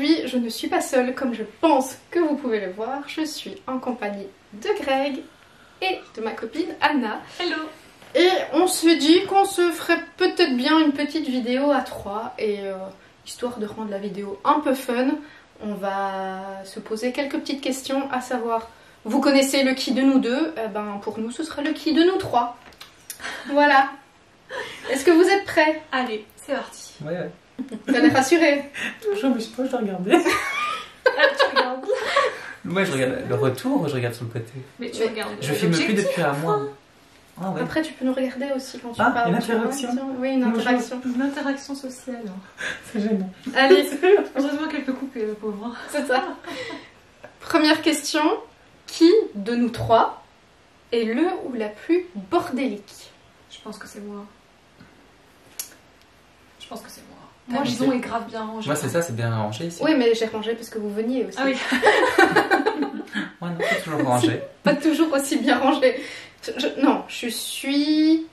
aujourd'hui, je ne suis pas seule, comme je pense que vous pouvez le voir. Je suis en compagnie de Greg et de ma copine Anna. Hello. Et on se dit qu'on se ferait peut-être bien une petite vidéo à 3. Et histoire de rendre la vidéo un peu fun, on va se poser quelques petites questions, à savoir, vous connaissez le qui de nous deux? Eh ben, pour nous, ce sera le qui de nous trois. Voilà. Est-ce que vous êtes prêts? Allez, c'est parti. Ouais. T'as l'air rassuré. Je me suis pas, je dois regarder. Tu regardes. Ouais, je regarde le retour ou je regarde sur le côté. Mais tu Mais regardes. Je filme plus depuis un mois. Ah ouais. Après, tu peux nous regarder aussi quand tu Ah, parles. une interaction. Oui, une interaction. Une interaction sociale. C'est gênant. Allez, Heureusement qu'elle peut couper, le pauvre. c'est ça. Première question. Qui de nous trois est le ou la plus bordélique? Je pense que c'est moi. Je pense que c'est moi. Moi, Ta je maison sais. est grave bien rangée. Moi, c'est ça, c'est bien rangé ici. Oui, mais j'ai rangé parce que vous veniez aussi. Ah oui. Ouais, non, c'est toujours rangé. Pas toujours aussi bien rangé. Non, je suis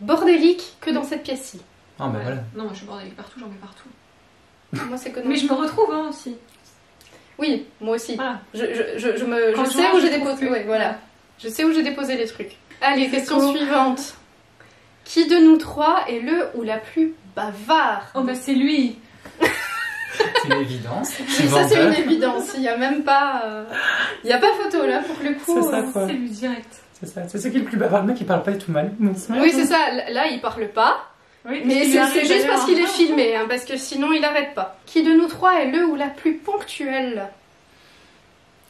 bordélique que dans cette pièce-ci. Ah, bah Ouais. voilà. Non, moi je suis bordélique partout, j'en mets partout. Moi, c'est que non. Mais je me retrouve hein, aussi. Oui, moi aussi. Voilà. Je Quand je sais range, où j'ai je trouve déposé. plus. Ouais, voilà. Je sais où j'ai déposé les trucs. Allez, question Coco. suivante. Qui de nous trois est le ou la plus bavard? Oh bah c'est lui. C'est une évidence. Je suis Ça, c'est une vendeur. évidence. Il n'y a même pas. Il n'y a pas photo là pour le coup. C'est ça, quoi. C'est lui direct. C'est ça. C'est ce qui est le plus bavard. Le mec, il parle pas du tout mal. Oui, c'est ça. Là, il parle pas. Oui, Mais il c'est arrive juste d'ailleurs, parce qu'il est hein. filmé, hein, parce que sinon il arrête pas. Qui de nous trois est le ou la plus ponctuelle?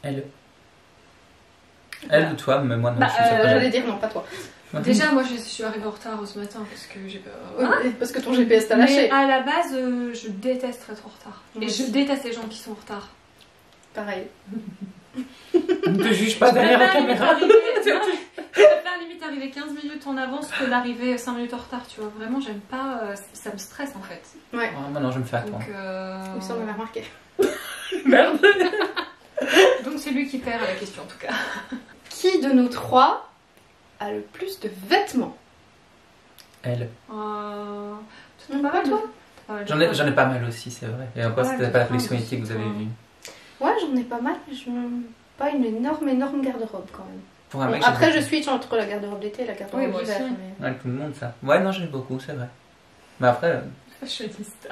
Elle. Elle ou toi, mais moi non. Bah, je suis pas J'allais dire non, pas toi. Déjà, moi je suis arrivée en retard ce matin parce que j'ai pas. Oui, parce que ton GPS t'a lâché. Mais à la base, je déteste être en retard. Moi Et je aussi. déteste les gens qui sont en retard. Pareil. Ne te juge pas derrière la caméra. Je préfère limite arriver 15 minutes en avance que d'arriver 5 minutes en retard, tu vois. Vraiment, j'aime pas. Ça me stresse en fait. Ouais. Ah, moi non, je me fais attendre. Donc, Oui, ça on avait remarqué. Merde. donc c'est lui qui perd la question en tout cas. Qui de nous trois a le plus de vêtements? Elle. Tu pas mal toi? J'en ai pas mal aussi, c'est vrai. Et encore, Ouais, c'était mais pas la enfin, collection que vous avez ouais. vue. Ouais, j'en ai pas mal, mais je pas une énorme garde-robe quand même. Pour un Bon, mec, après, je j'ai switch entre la garde-robe d'été et la garde-robe Oui, moi d'hiver. aussi. mais- Ouais, tout le monde, ça. Ouais, non, j'en ai beaucoup, c'est vrai. Mais après. Fashionista.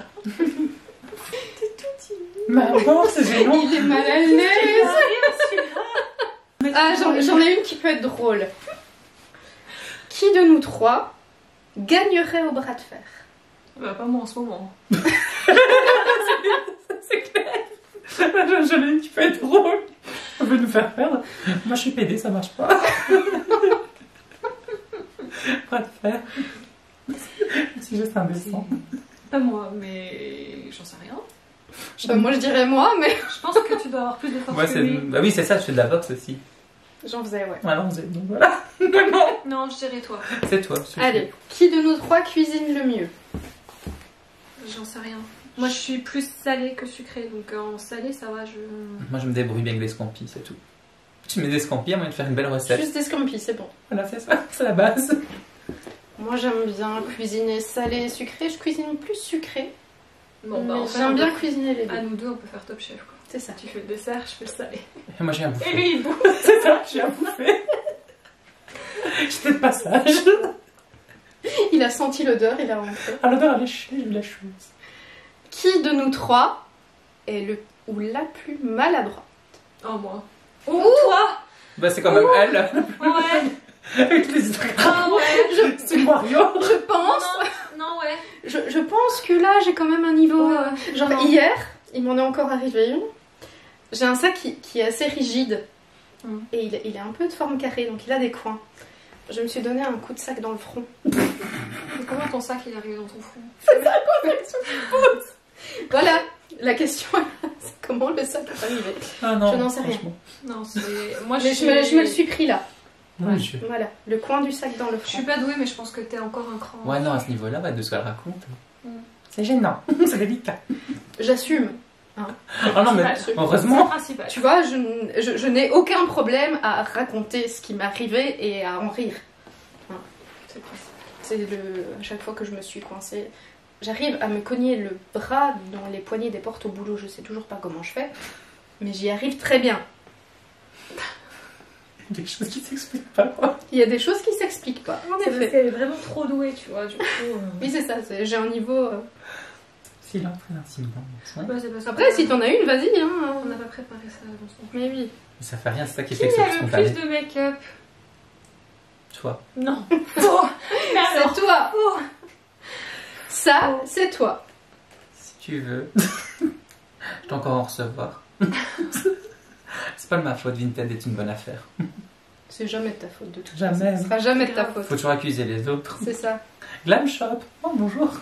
Maman, c'est gênant. Il est mal à l'aise. Ah, j'en ai une qui peut être drôle. Qui de nous trois gagnerait au bras de fer? Bah, pas moi en ce moment. C'est clair. J'en ai une qui peut être drôle. On veut nous faire perdre. Moi, je suis PD, ça marche pas. Bras de fer. C'est juste indécent. Pas moi, mais j'en sais rien. Moi, je dirais moi, mais Je pense que tu dois avoir plus de force Ouais, que c'est... lui. Bah oui, c'est ça, je fais de la boxe aussi. j'en faisais, ouais. Ouais, non, donc voilà. Non, je dirais toi. C'est toi. c'est Allez, qui de nous trois cuisine le mieux? J'en sais rien. Moi, je suis plus salée que sucrée, donc en salé, ça va, je... Moi, je me débrouille bien avec les scampi, c'est tout. Tu mets des scampi, à moyen de faire une belle recette. Juste des scampi, c'est bon. Voilà, c'est ça, c'est la base. Moi, j'aime bien cuisiner salé et sucré. Je cuisine plus sucré. Bon, mais en fait, j'aime on bien peut- cuisiner les deux. À nous deux, on peut faire top chef, quoi. C'est ça. Tu fais le dessert, je fais le salé. Et moi, j'ai un bouffé. Et lui, il bouffe. C'est ça, j'ai un bouffé. J'étais de passage. Il a senti l'odeur, il a rentré. Ah, l'odeur, elle est chue, j'ai eu la chose. Qui de nous trois est le ou la plus maladroite? Oh, moi. Oh, toi. Bah, c'est quand même elle. Ouais. Avec les trucs. Ah ouais. C'est Mario. Je pense. Non, ouais. Je pense que là, j'ai quand même un niveau. Ouais. Genre, Non. hier, il m'en est encore arrivé une. J'ai un sac qui est assez rigide. Mm. Et il est un peu de forme carrée, donc il a des coins. Je me suis donné un coup de sac dans le front. Et comment ton sac, il arrive dans ton front? Voilà, la question c'est comment le sac est arrivé. Ah non, Je n'en sais rien. franchement. Non, c'est... Moi, Mais je me le suis pris là. Mon Dieu. Voilà, le coin du sac dans le Je front. suis pas douée, mais je pense que t'es encore un cran. Ouais, non, à ce niveau-là, de ce qu'elle raconte. Mm. C'est gênant. C'est délicat. J'assume. Oh non, mais C'est heureusement. principal. Tu vois, je n'ai aucun problème à raconter ce qui m'est arrivé et à en rire. C'est le principal. C'est à chaque fois que je me suis coincée, j'arrive à me cogner le bras dans les poignées des portes au boulot, je sais toujours pas comment je fais, mais j'y arrive très bien. Il y a des choses qui s'expliquent pas, quoi. Il y a des choses qui s'expliquent pas, en C'est parce effet. qu'elle est vraiment trop douée, tu vois, du coup... Oui, c'est ça, j'ai un niveau... S'il est en train d'intimidant. Ouais. Bah, c'est parce Après, que- si t'en as une, vas-y, hein. On n'a pas préparé ça avant son... Mais oui. Mais ça fait rien, c'est ça qui Qui fait que c'est a le spontané. plus de make-up? Toi. Non. Faux. Mais alors, C'est toi. faux. Ça, c'est toi. Si tu veux. Je dois encore en recevoir. C'est pas de ma faute, Vinted est une bonne affaire. C'est jamais de ta faute, de toute Jamais. façon. Ce sera jamais de ta faute. Faut toujours accuser les autres. C'est ça. Glam Shop. Oh, bonjour.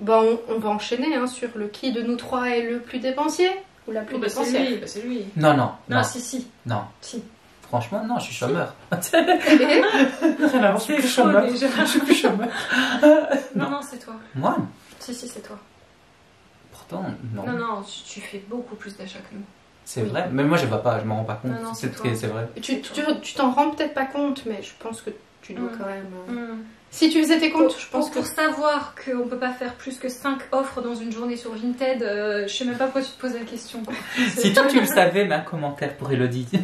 Bon, on va enchaîner hein, sur le qui de nous trois est le plus dépensier ou la plus Oh, bah, c'est dépensière. lui, bah, c'est lui. Non, non. Non, Non. si. Non. Si. Franchement, non, je suis chômeur. Et Rien à voir, je suis C'est plus faux, chômeur. déjà. Je suis plus chômeur. Non, c'est toi. Moi Si, c'est toi. Pourtant, non. Non, tu fais beaucoup plus d'achats que nous. C'est vrai. Mais moi, je vois pas, je m'en rends pas compte. Non, non, c'est C'est toi. c'est vrai. tu t'en rends peut-être pas compte, mais je pense que tu dois Mm. quand même... Hmm. Si tu faisais tes comptes, je pense Pour que... savoir qu'on peut pas faire plus que 5 offres dans une journée sur Vinted, je sais même pas pourquoi tu te poses la question. Quoi. Si toi tu le savais, mets un commentaire pour Elodie. Moi,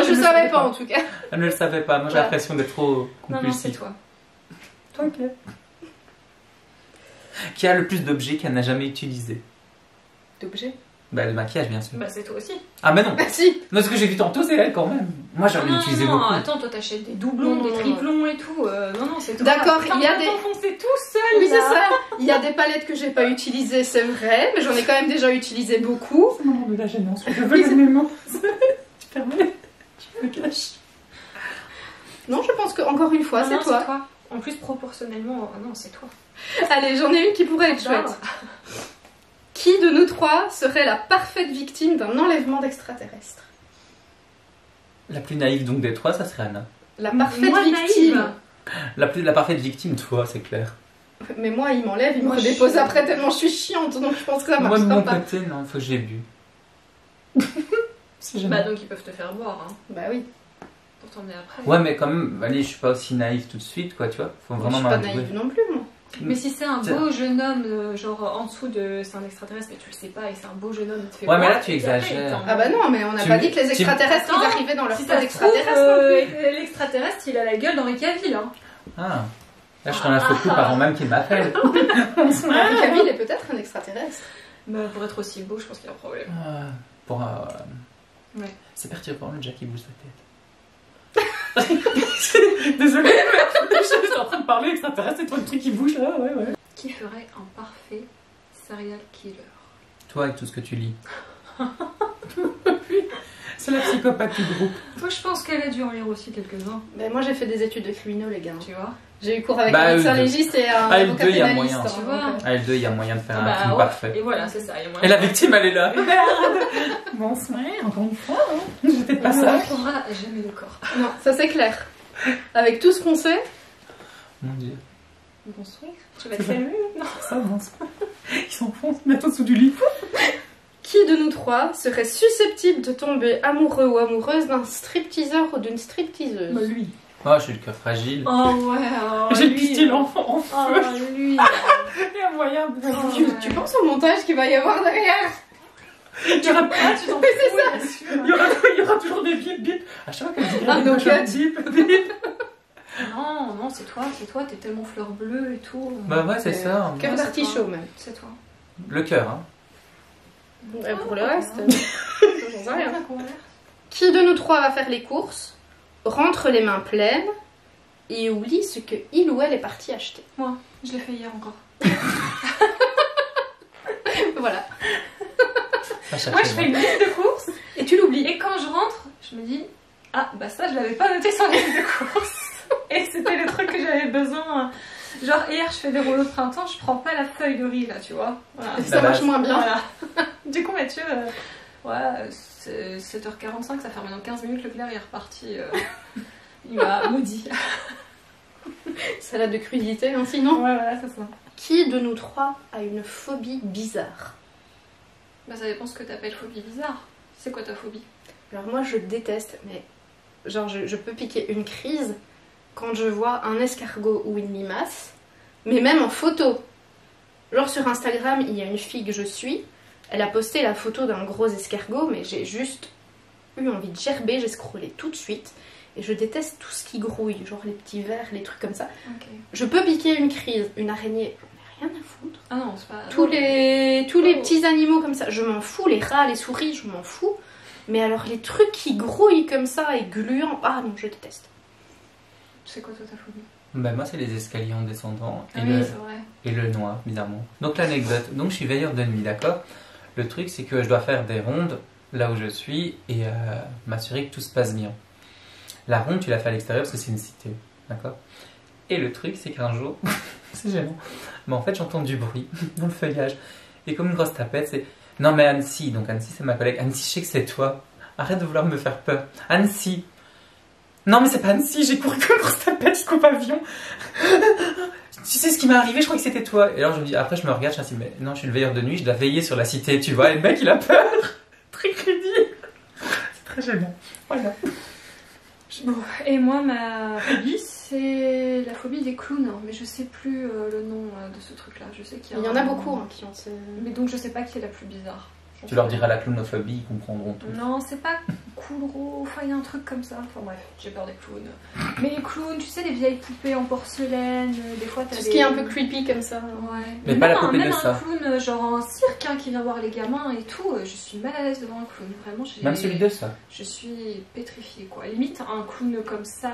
je Elle ne savais pas en tout cas. Elle ne le savait pas. Moi, j'ai Voilà. l'impression d'être trop Non, c'est compulsif. toi. Toi, ok. Qui a le plus d'objets qu'elle n'a jamais utilisés? D'objets. Bah, le maquillage, bien sûr. Bah, c'est toi aussi. Ah, mais non. Bah si. Non, ce que j'ai vu tantôt, c'est elle quand même. Moi, j'en ai Non, utilisé non, beaucoup. attends, toi t'achètes des doublons, Non, des non, triplons et tout. Non, c'est toi. D'accord, Putain, il y a on va des- t'enfoncer tout seul. Oui, c'est là. ça. Il y a des palettes que j'ai pas utilisées, c'est vrai, mais j'en ai quand même déjà utilisé beaucoup. C'est le moment de la gênance. Je veux le mémo. Tu permets? Je me cache. Non, je pense que encore une fois, Non, c'est non, toi. En plus, proportionnellement, non, c'est toi. Allez, j'en ai une qui pourrait être chouette. Qui de nous trois serait la parfaite victime d'un enlèvement d'extraterrestres? La plus naïve donc des trois, ça serait Anna. La parfaite Moi, victime. naïve. La parfaite victime, toi, c'est clair. Mais moi, il m'enlève, il me Moi, je redépose suis- après tellement je suis chiante, donc je pense que ça Moi, de marchera mon pas. côté, non, faut que j'ai bu. C'est Bah, gênant. donc ils peuvent te faire boire, hein, Bah oui, pour t'emmener après. Ouais, mais quand même, allez, je suis pas aussi naïve tout de suite, quoi, tu vois. Faut je vraiment suis pas m'avouer. naïve non plus, moi. Mais si c'est un Tiens. beau jeune homme, genre en dessous de. C'est un extraterrestre, mais tu le sais pas, et c'est un beau jeune homme, il te fait Ouais, mais boire, là, tu et puis après, exagères. il t'emmène. Ah bah non, mais on n'a Tu- pas dit que les tu- extraterrestres, ils Attends, arrivaient dans leur Si pas ça se trouve, d'extraterrestres non plus. l'extraterrestre, il a la gueule d'Henri Cavill, hein. Ah. Là, je t'en ai foutu avant même qu'il m'appelle. Henri Cavill est peut-être un extraterrestre. Bah, pour être aussi beau, je pense qu'il y a un problème. Ah, pour Ouais. C'est perturbant, le Jack qui bouge sa tête. Désolée, mais je suis en train de parler extraterrestre et toi le truc qui bouge là, ouais. Qui ferait un parfait serial killer? Toi, avec tout ce que tu lis. C'est la psychopathe du groupe. Moi, je pense qu'elle a dû en lire aussi quelques-uns, Mais moi j'ai fait des études de criminaux, les gars. tu vois. J'ai eu cours avec Bah, un médecin L2. légiste et un Ah, avocat L2, il y a pénaliste. moyen. hein, Tu vois. donc, À L2, il y a moyen de faire un Bah, film ouais. parfait. Et voilà, c'est ça. Il y a moyen Et la victime, elle est là. Bonsoir, encore une fois. Hein. J'étais pas On ne ça. retrouvera jamais le corps. Non, ça c'est clair. Avec tout ce qu'on sait, Mon dieu. Bonsoir. Tu vas te calmer maintenant. Ça, bonsoir. Ils s'enfoncent bientôt sous du lit. qui de nous trois serait susceptible de tomber amoureux ou amoureuse d'un stripteaseur ou d'une stripteaseuse? Bah, lui. Oh, j'ai le cœur fragile. Oh ouais. Oh, J'ai le lui, pistil en feu. Oh lui. Il y a moyen de... Oh, Tu penses au montage qu'il va y avoir derrière? Il y aura, Ah, tu t'en fous, bien sûr. il y aura toujours des bip bip. À chaque fois qu'elle dit Un no-cut. bip bip. Non, non, c'est toi, t'es tellement fleur bleue et tout. Bah ouais, c'est ça. Cœur Ouais, d'artichaut même. C'est toi. Le cœur, hein. Et pour le reste, j'en sais rien. Ouais. Qui de nous trois va faire les courses, rentre les mains pleines et oublie ce que il ou elle est parti acheter? Moi, je l'ai fait hier encore. Voilà. Moi, je fais une liste de courses Et tu l'oublies. et quand je rentre, je me dis ah bah ça, je l'avais pas noté sur la liste de courses. Et c'était le truc que j'avais besoin. Genre hier, je fais des rouleaux de printemps, je prends pas la feuille de riz là, tu vois. Voilà. Ça marche moins bien. Voilà. Du coup, Mathieu, ouais, c'est 7h45, ça fait maintenant 15 minutes, Leclerc il est reparti. Il m'a maudit. Salade de crudité, hein, sinon. Ouais, voilà, c'est ça. Qui de nous trois a une phobie bizarre? Bah, ça dépend ce que t'appelles phobie bizarre. C'est quoi ta phobie? Alors moi je déteste, mais genre je peux piquer une crise quand je vois un escargot ou une limace, mais même en photo. Genre sur Instagram, il y a une fille que je suis, elle a posté la photo d'un gros escargot, mais j'ai juste eu envie de gerber, j'ai scrollé tout de suite. Et je déteste tout ce qui grouille, genre les petits vers, les trucs comme ça. Ok. Je peux piquer une crise, une araignée, j'en ai rien à foutre. Ah non, c'est pas... Tous les petits animaux comme ça, je m'en fous, les rats, les souris, je m'en fous. Mais alors les trucs qui grouillent comme ça et gluants, ah non, je déteste. C'est quoi toi ta phobie? Ben, moi, c'est les escaliers en descendant Ah oui, c'est vrai. et le noir, bizarrement. Donc, l'anecdote. Donc, je suis veilleur de nuit, d'accord? Le truc, c'est que je dois faire des rondes là où je suis et m'assurer que tout se passe bien. La ronde, tu l'as fait à l'extérieur parce que c'est une cité, d'accord? Et le truc, c'est qu'un jour, c'est gênant, mais en fait, j'entends du bruit dans le feuillage. Et comme une grosse tapette, c'est non, mais Annecy, donc Annecy, c'est ma collègue. Annecy, je sais que c'est toi. Arrête de vouloir me faire peur. Annecy. Non, mais c'est pas Annecy, j'ai couru comme une grosse tapette jusqu'au pavillon. Tu sais ce qui m'est arrivé, je crois que c'était toi. Et alors, je me dis, après, je me regarde, je me dis, mais non, je suis le veilleur de nuit, je dois veiller sur la cité, tu vois. Et le mec, il a peur. Très crédible. C'est très gênant. Voilà. Bon, et moi, ma phobie, c'est la phobie des clowns. Hein, mais je sais plus le nom de ce truc-là. Je sais qu'il Il y en a beaucoup hein, qui ont ce... Mais donc, je sais pas qui est la plus bizarre. Tu leur diras la clownophobie, ils comprendront tout. Non, c'est pas cool, gros. Enfin, il y a un truc comme ça. Enfin, bref, j'ai peur des clowns. Mais les clowns, tu sais, les vieilles poupées en porcelaine, des fois, t'as Tout des... ce qui est un peu creepy comme ça. Ouais. Mais pas la même poupée même de un ça. clown, genre un cirque hein, qui vient voir les gamins et tout, je suis mal à l'aise devant un clown. Vraiment, Même celui de ça. je suis pétrifiée, quoi. Limite, un clown comme ça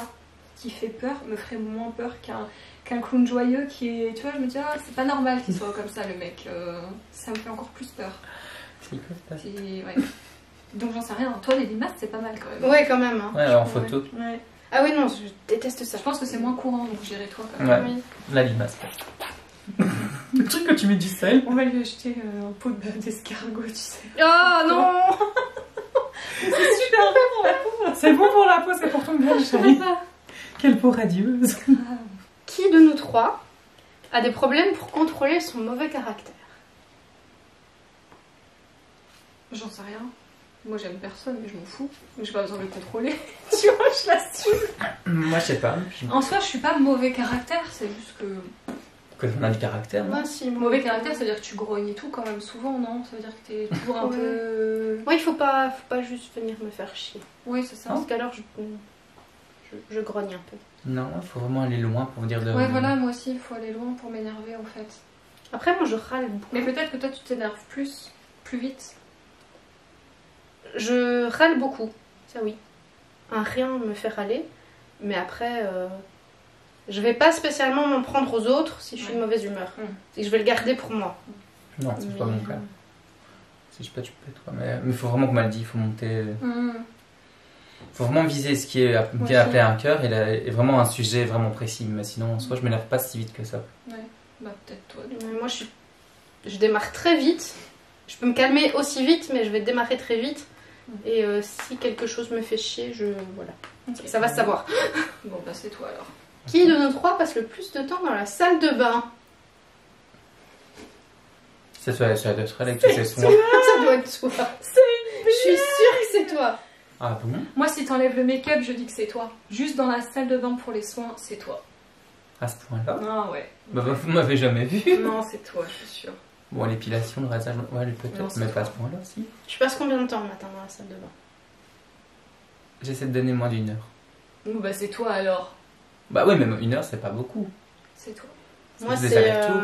qui fait peur me ferait moins peur qu'un clown joyeux qui est... Tu vois, je me dis, ah, c'est pas normal qu'il soit comme ça, le mec. Ça me fait encore plus peur. Ouais. Donc j'en sais rien. Toi, les limaces, c'est pas mal quand même. Ouais, quand même. Hein. Ouais, en photo. Ouais. Ah oui, non, je déteste ça. Je pense que c'est moins courant, donc j'irai toi quand même. Ouais. Oui. La limace. Le truc que tu mets du sel. On va lui acheter un pot d'escargot, tu sais. Oh non. C'est super bon pour la peau. C'est bon pour la peau, c'est pour ton bien, chérie. Quelle peau radieuse. Qui de nous trois a des problèmes pour contrôler son mauvais caractère? J'en sais rien. Moi j'aime personne, mais je m'en fous. J'ai pas besoin de le contrôler. Tu vois, je l'assume. Moi, je sais pas. En soi, je suis pas mauvais caractère, c'est juste que. Que on a du caractère. Moi, si. Mauvais caractère, ça veut dire que tu grognes et tout quand même souvent, non? Ça veut dire que t'es toujours un Ouais. peu. Moi, il faut pas juste venir me faire chier. Oui, c'est ça. Parce qu'alors, je grogne un peu. Non, il faut vraiment aller loin pour dire de. Ouais, voilà, moi aussi, il faut aller loin pour m'énerver en fait. Après, moi, je râle beaucoup. Mais peut-être que toi, tu t'énerves plus vite. Je râle beaucoup, ça oui. Un rien me fait râler, mais après, je vais pas spécialement m'en prendre aux autres si je suis de mauvaise humeur. Et je vais le garder pour moi. Non, c'est pas Mais- mon cas. Si je pète, je pète, quoi. Mais il faut vraiment, comme elle dit, il faut monter. Faut vraiment viser ce qui est bien appelé un cœur et vraiment un sujet vraiment précis. Mais sinon, en soi, je m'énerve pas si vite que ça. Bah, peut-être toi. Mais moi, je démarre très vite. Je peux me calmer aussi vite, mais je vais démarrer très vite. Et si quelque chose me fait chier, voilà. Okay. Ça va se savoir. Bon, bah, c'est toi alors. Qui de nous trois passe le plus de temps dans la salle de bain? Ça doit être elle avec tous ses soins. Ça doit être toi. Je suis sûre que c'est toi. Ah bon? Moi, si t'enlèves le make-up, je dis que c'est toi. Juste dans la salle de bain pour les soins, c'est toi. À ce point-là? Ah ouais. Bah, vous m'avez jamais vu. Non, c'est toi, je suis sûre. Bon, l'épilation, le rasage, ouais, Non, peut-être, c'est mais pas à toi. ce point-là, si. Je passe combien de temps le matin dans la salle de bain? J'essaie de donner moins d'1 heure. Bon, bah, c'est toi alors. Bah oui, même 1 heure, c'est pas beaucoup. C'est toi. Moi, Des c'est allers-retours.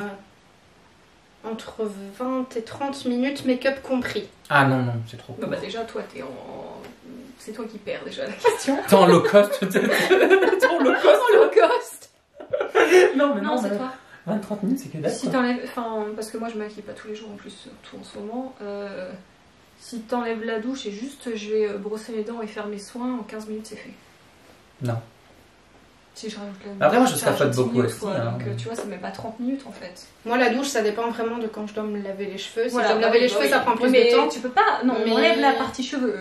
entre 20 et 30 minutes, make-up compris. Ah non, non, c'est trop Bah, court. déjà, toi, t'es en. C'est toi qui perds déjà la question. T'es en low cost, peut-être. T'es en low cost. Low cost. Non, mais Non, c'est toi. 20-30 minutes, c'est que dalle, Si quoi. t'enlèves. Enfin, parce que moi, je maquille pas tous les jours en plus, surtout en ce moment. Si t'enlèves la douche et juste je vais brosser les dents et faire mes soins, en 15 minutes, c'est fait. Non. Si je rajoute la Après, moi, je douche, scrapote rajoute 10 beaucoup minutes, aussi, quoi. hein. Donc, tu vois, c'est même pas 30 minutes en fait. Moi, la douche, ça dépend vraiment de quand je dois me laver les cheveux. Si Voilà, je dois me bah laver oui, les bah cheveux, oui. ça prend plus Oui, mais de temps. tu peux pas. Non, Mais- on enlève la partie cheveux.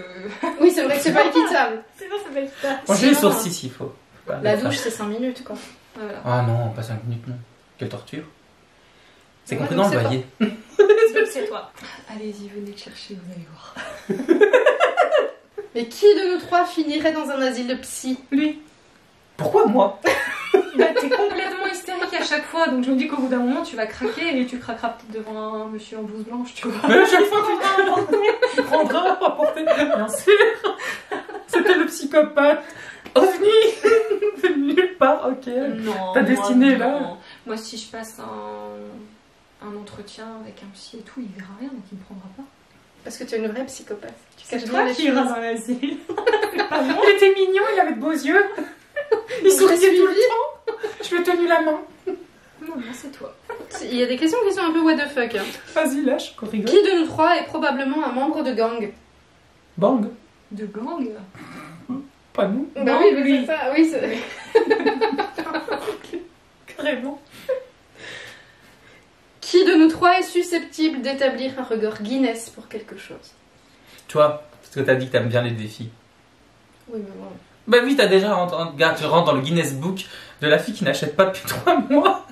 Oui, c'est vrai que c'est pas équitable. Sinon, c'est pas équitable. Moi, j'ai les Sinon, sourcils s'il faut. Voilà, La ça. douche, c'est 5 minutes, quoi. Voilà. Ah non, pas 5 minutes, non. Quelle torture. C'est Ouais, compris donc dans le c'est loyer. Donc, c'est toi. Allez-y, venez le chercher, vous allez voir. Mais qui de nous trois finirait dans un asile de psy? Lui. Pourquoi moi? Bah, t'es complètement hystérique à chaque fois, donc je me dis qu'au bout d'un moment tu vas craquer et tu craqueras peut-être devant un monsieur en blouse blanche, tu vois. Mais chaque fois Il prendra à porter, bien sûr. C'était le psychopathe. OVNI venu nulle part, ok. Non. Ta destinée, moi, là. non. Moi, si je passe un entretien avec un psy et tout, il verra rien, donc il me prendra pas. Parce que tu es une vraie psychopathe. Tu C'est caches toi bien les qui iras choses. dans l'asile. Il était mignon, il avait de beaux yeux. Il l'ai souriait tout suivi. le temps. Je lui ai tenu la main. Non, non, c'est toi. Il y a des questions qui sont un peu what the fuck. Hein. Vas-y, lâche, qu'on rigole. Qui de nous trois est probablement un membre de gang? Bang. De gang. Pas nous. Bah Non, oui, mais oui. c'est ça. Oui, c'est... Carrément. Qui de nous trois est susceptible d'établir un record Guinness pour quelque chose? Toi, parce que t'as dit que t'aimes bien les défis. Oui, mais bon. Bah oui, t'as déjà regarde, tu rentres dans le Guinness Book de la fille qui n'achète pas depuis 3 mois.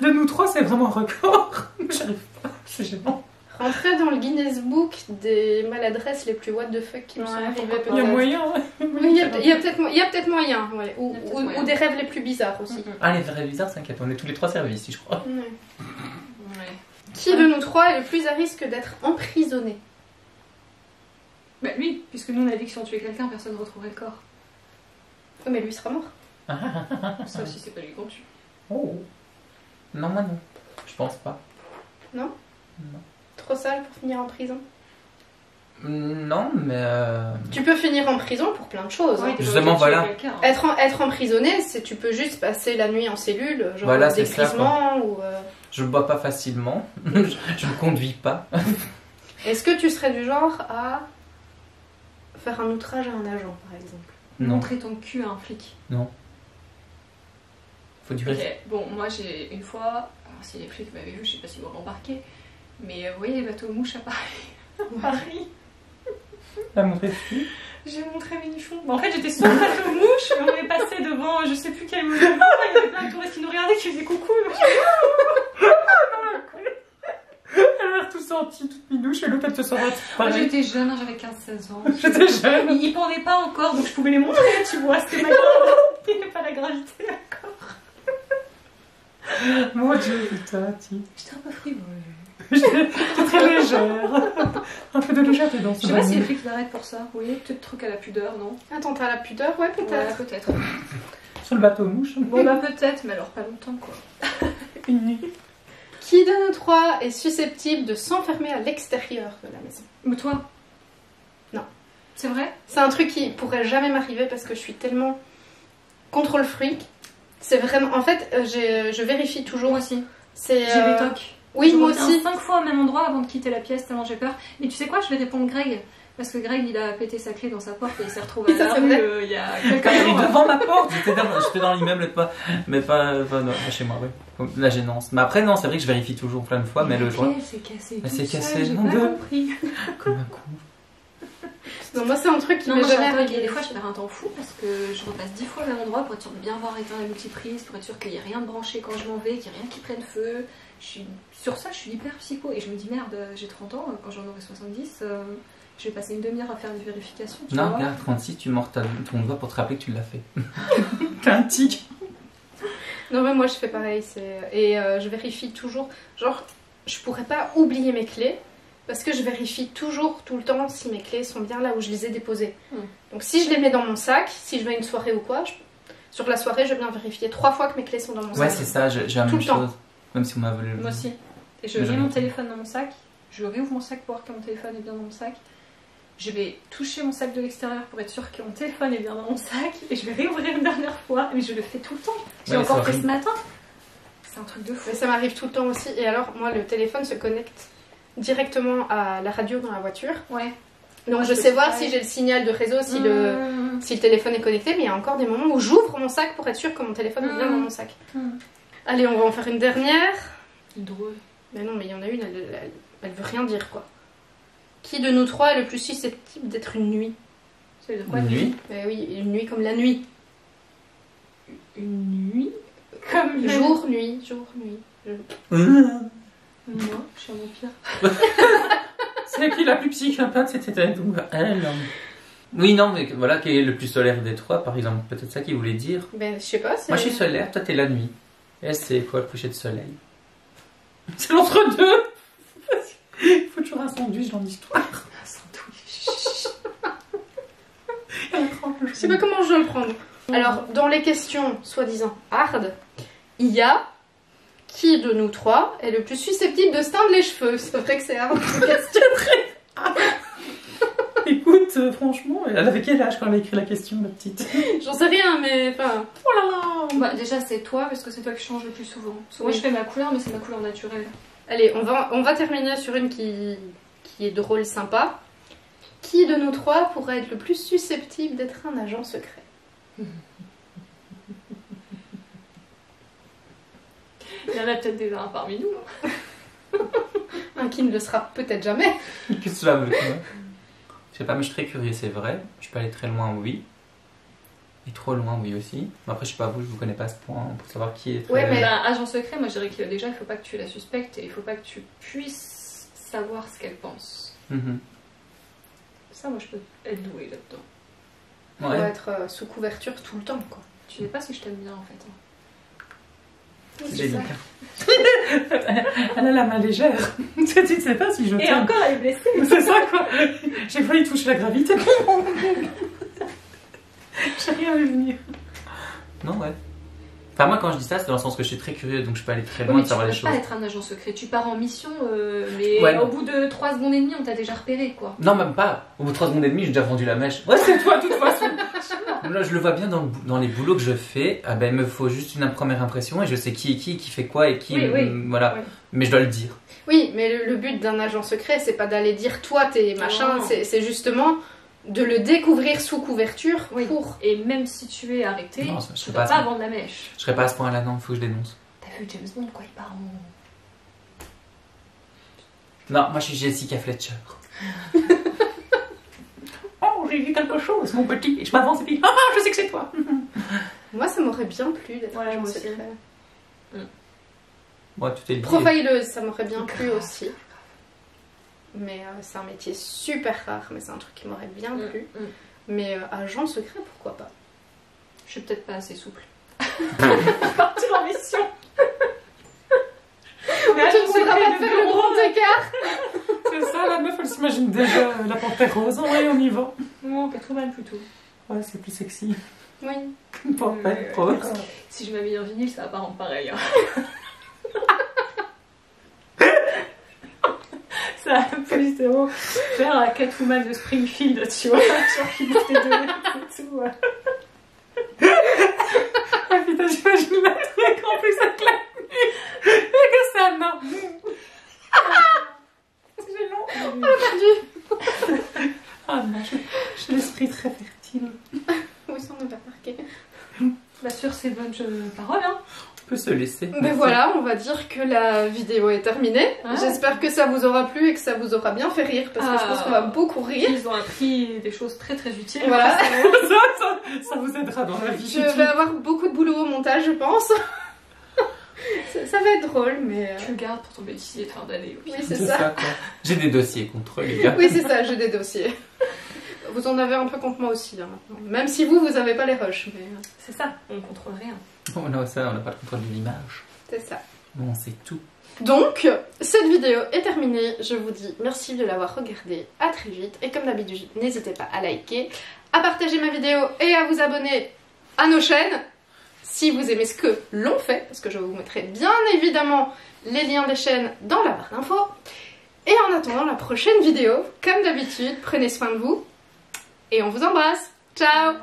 De nous trois, c'est vraiment un record. J'arrive pas, c'est gênant. Rentrer dans le Guinness Book des maladresses les plus what the fuck qui me sont Ouais, arrivées pourquoi peut-être. Il y a moyen, ouais. Oui, il y a peut-être moyen, ouais. Il y a peut-être moyen. Ou des rêves les plus bizarres aussi. Ah, les vrais bizarres, t'inquiète, on est tous les 3 servis ici, je crois. Ouais. Ouais. Qui de nous trois est le plus à risque d'être emprisonné? Bah lui, puisque nous on a dit que si on tuait quelqu'un, personne ne retrouverait le corps. Oh, mais lui sera mort. Ça aussi, c'est pas lui qu'on tue. Oh. Non, moi non. Je pense pas. Non? Non. Trop sale pour finir en prison. Non, mais... Tu peux finir en prison pour plein de choses. Ouais, Hein. t'es pas Justement, obligé de voilà. tuer quelqu'un, hein. Être emprisonné, c'est tu peux juste passer la nuit en cellule, genre Voilà, des c'est ça, grisements ou. Je bois pas facilement. Je ne conduis pas. Est-ce que tu serais du genre à faire un outrage à un agent, par exemple? Non, Montrer ton cul à un flic. faut du Ok, respect. bon, moi j'ai une fois, alors si les flics m'avaient vu, je sais pas s'ils m'auraient embarqué, mais vous voyez les bateaux aux mouches à Paris. Paris. T'as montré dessus. J'ai montré mes nichons. Bah, en fait, j'étais sur le bateau aux mouches et on est passé devant je sais plus quel monument. Il y avait plein de touristes qui nous regardaient, qui faisaient coucou. Elle a l'air tout senti, toute minouche, et l'autre elle te sort Moi pareil. j'étais jeune, hein, j'avais 15-16 ans. J'étais jeune. Ils pendaient pas encore, donc je pouvais les montrer, tu vois. C'était pas grave. Il n'y avait pas la gravité encore. Mon dieu, putain, ti. J'étais un peu frivole. J'étais très légère. Un peu de légèreté dans ce Je sais pas si les moment. flics m'arrêtent pour ça. Vous voyez, peut-être truc à la pudeur, non? Attends, t'as la pudeur? Ouais, peut-être. Ouais, peut-être. Sur le bateau aux mouches. Bon bah peut-être, mais alors pas longtemps quoi. Une nuit. Qui de nous trois est susceptible de s'enfermer à l'extérieur de la maison? Mais toi? Non. C'est vrai? C'est un truc qui pourrait jamais m'arriver parce que je suis tellement contrôle freak. C'est vraiment. En fait, je vérifie toujours. Moi aussi. C'est. J'ai des tocs. Oui, Je moi reviens aussi. 5 fois au même endroit avant de quitter la pièce tellement j'ai peur. Mais tu sais quoi, je vais répondre Greg. Parce que Greg il a pété sa clé dans sa porte et il s'est retrouvé Oui, à ça, la c'est rue vrai. il y a Quand quelques elle est jours. devant ma porte, j'étais dans l'immeuble, mais pas chez moi, oui. Comme la gênance. Mais après, non, c'est vrai que je vérifie toujours plein de fois, mais le La jour. clé, c'est cassé. Elle toute s'est seule, cassée, j'ai nom pas de- compris. Comme un con. Non, moi, c'est un truc qui Non, m'est moi j'ai jamais un toc et arrivé. des fois je perds un temps fou parce que je repasse 10 fois au même endroit pour être sûr de bien avoir éteint la multiprise, pour être sûr qu'il n'y ait rien de branché quand je m'en vais, qu'il n'y ait rien qui prenne feu. Sur ça, je suis hyper psycho et je me dis merde, j'ai 30 ans, quand j'en aurai 70, je vais passer une demi-heure à faire des vérifications. Tu Non, vois. regarde, 36, tu mords ton doigt pour te rappeler que tu l'as fait. T'as un tic. Non, mais moi, je fais pareil. Et je vérifie toujours. Genre, je pourrais pas oublier mes clés parce que je vérifie toujours, tout le temps, si mes clés sont bien là où je les ai déposées. Donc, si je les mets dans mon sac, si je vais à une soirée ou quoi, sur la soirée, je viens vérifier 3 fois que mes clés sont dans mon Ouais, sac. c'est ça, j'ai la Tout même le temps. chose. Même si on m'a volé le. Moi aussi. Et je Mais mets j'en ai mon fait. téléphone dans mon sac, je réouvre mon sac pour voir que mon téléphone est bien dans mon sac. Je vais toucher mon sac de l'extérieur pour être sûr que mon téléphone est bien dans mon sac et je vais réouvrir une dernière fois. Mais je le fais tout le temps. J'ai Ouais, mais encore c'est fait horrible. ce matin. C'est un truc de fou. Mais ça m'arrive tout le temps aussi. Et alors, moi, le téléphone se connecte directement à la radio dans la voiture. Ouais. Donc, Moi, je je sais fais voir pareil. si j'ai le signal de réseau, si le téléphone est connecté. Mais il y a encore des moments où j'ouvre mon sac pour être sûr que mon téléphone est bien dans mon sac. Allez, on va en faire une dernière. Drôle. Mais non, mais il y en a une, elle veut rien dire, quoi. Qui de nous trois est le plus susceptible d'être une nuit? Ça veut dire quoi Une nuit. Ben oui, une nuit comme la nuit. Une nuit comme Jour, nuit, jour, nuit. Moi, je suis un vampire. C'est qui la plus psychopathe? C'était elle. Oui, non, mais voilà, quel est le plus solaire des trois, par exemple? Peut-être ça qu'il voulait dire. Ben, je sais pas. Moi, je suis solaire, toi, t'es la nuit. Et c'est quoi le coucher de soleil? C'est l'entre-deux. Il faut toujours un sandwich dans l'histoire. Un sandwich. Je sais pas comment je dois le prendre. Alors, dans les questions soi-disant hard, il y a qui de nous trois est le plus susceptible de se teindre les cheveux. C'est vrai que c'est hard comme question. Écoute, franchement, elle avait quel âge quand elle a écrit la question, la petite? J'en sais rien, mais enfin. Oh là là. Bah, déjà, c'est toi, parce que c'est toi qui changes le plus souvent. Parce que moi, Oui. je fais ma couleur, mais c'est ma couleur naturelle. Allez, on va terminer sur une qui est drôle, sympa. Qui de nous trois pourrait être le plus susceptible d'être un agent secret? Il y en a peut-être déjà un parmi nous. Un qui ne le sera peut-être jamais. Qu'est-ce que cela veut dire? Je sais pas, mais je suis très curieux, c'est vrai. Je peux aller très loin, oui. Et trop loin, oui aussi. Mais après, je sais pas vous, je vous connais pas à ce point pour savoir qui est très... Ouais, mais- Bah, agent secret, moi je dirais que déjà, il faut pas que tu la suspectes et il faut pas que tu puisses savoir ce qu'elle pense. Mhm. Ça, moi, je peux être douée là-dedans. Pour Ouais. être sous couverture tout le temps, quoi. Tu sais pas si je t'aime bien, en fait. hein. Oui, J'ai c'est ça. Elle a la main légère. Tu ne sais pas si je Et t'aime. encore, elle est blessée. C'est ça quoi. J'ai failli toucher la gravité. J'ai rien vu venir. Non, ouais. Enfin, moi, quand je dis ça, c'est dans le sens que je suis très curieux, donc je peux aller très loin Oui, de tu savoir peux les pas choses. être un agent secret. Tu pars en mission, mais Ouais, au non. bout de 3 secondes et demie, on t'a déjà repéré, quoi. Non, même pas. Au bout de 3 secondes et demie, j'ai déjà vendu la mèche. Ouais, c'est toi, de toute façon. Là, je le vois bien dans les boulots que je fais. Ah ben, il me faut juste une première impression et je sais qui est qui fait quoi et qui. Oui. Voilà. Oui. Mais je dois le dire. Oui, mais le but d'un agent secret, c'est pas d'aller dire toi t'es machin, Non. c'est justement de le découvrir sous couverture Oui. pour. Et même si tu es arrêté, Non, je tu serais dois pas pas à ce vendre la mèche. Je serais pas à ce point-là, non, faut que je dénonce. T'as vu James Bond, quoi, il part en... Non, moi je suis Jessica Fletcher. Oh, j'ai vu quelque chose, mon petit. Et je m'avance et puis, ah, je sais que c'est toi. Moi, ça m'aurait bien plu d'être Ouais, agent moi aussi. secret. Moi, tout est dit. Profileuse, ça m'aurait bien plu Grave. aussi. Mais c'est un métier super rare, mais c'est un truc qui m'aurait bien plu. Mais agent secret, pourquoi pas? Je suis peut-être pas assez souple. Partir en mission. Tu ne voudras pas faire le grand écart. C'est ça, la meuf, elle s'imagine déjà la panthère rose. Ouais, on y va. Non, 80 plutôt. Ouais, c'est plus sexy. Oui. Une panthère rose. Si je m'habille en vinyle, ça va pas rendre pareil. hein. Ça va plus zéro faire la Catwoman de Springfield, tu vois. Genre qui bouffe tes deux et tout. ouais. Ah putain, j'imagine le truc en plus avec la nuit. Et que ça, non. C'est gênant. Ah non, j'ai l'esprit très fertile. Oui, ça on n'a pas remarqué. Bah sur ces bonnes paroles, hein. On peut se laisser. Mais Merci. voilà, on va dire que la vidéo est terminée. Ah. J'espère que ça vous aura plu et que ça vous aura bien fait rire parce que je pense qu'on va beaucoup rire. Ils ont appris des choses très très utiles. Voilà. Ça vous aidera dans la vie. Je vais avoir beaucoup de boulot au montage, je pense. ça va être drôle, mais. Tu le gardes pour ton bêtisier de fin d'année. Oui, Oui. c'est C'est ça. ça, quoi. J'ai des dossiers contre eux, les gars. Oui, c'est ça, j'ai des dossiers. Vous en avez un peu contre moi aussi, là, maintenant. Même si vous avez pas les rushs, mais C'est ça, on contrôle rien. Oh non, ça, on n'a pas le contrôle de l'image. c'est ça. Bon, c'est tout. Donc, cette vidéo est terminée. Je vous dis merci de l'avoir regardée. À très vite. Et comme d'habitude, n'hésitez pas à liker, à partager ma vidéo et à vous abonner à nos chaînes si vous aimez ce que l'on fait, parce que je vous mettrai bien évidemment les liens des chaînes dans la barre d'infos. Et en attendant la prochaine vidéo, comme d'habitude, prenez soin de vous et on vous embrasse. Ciao!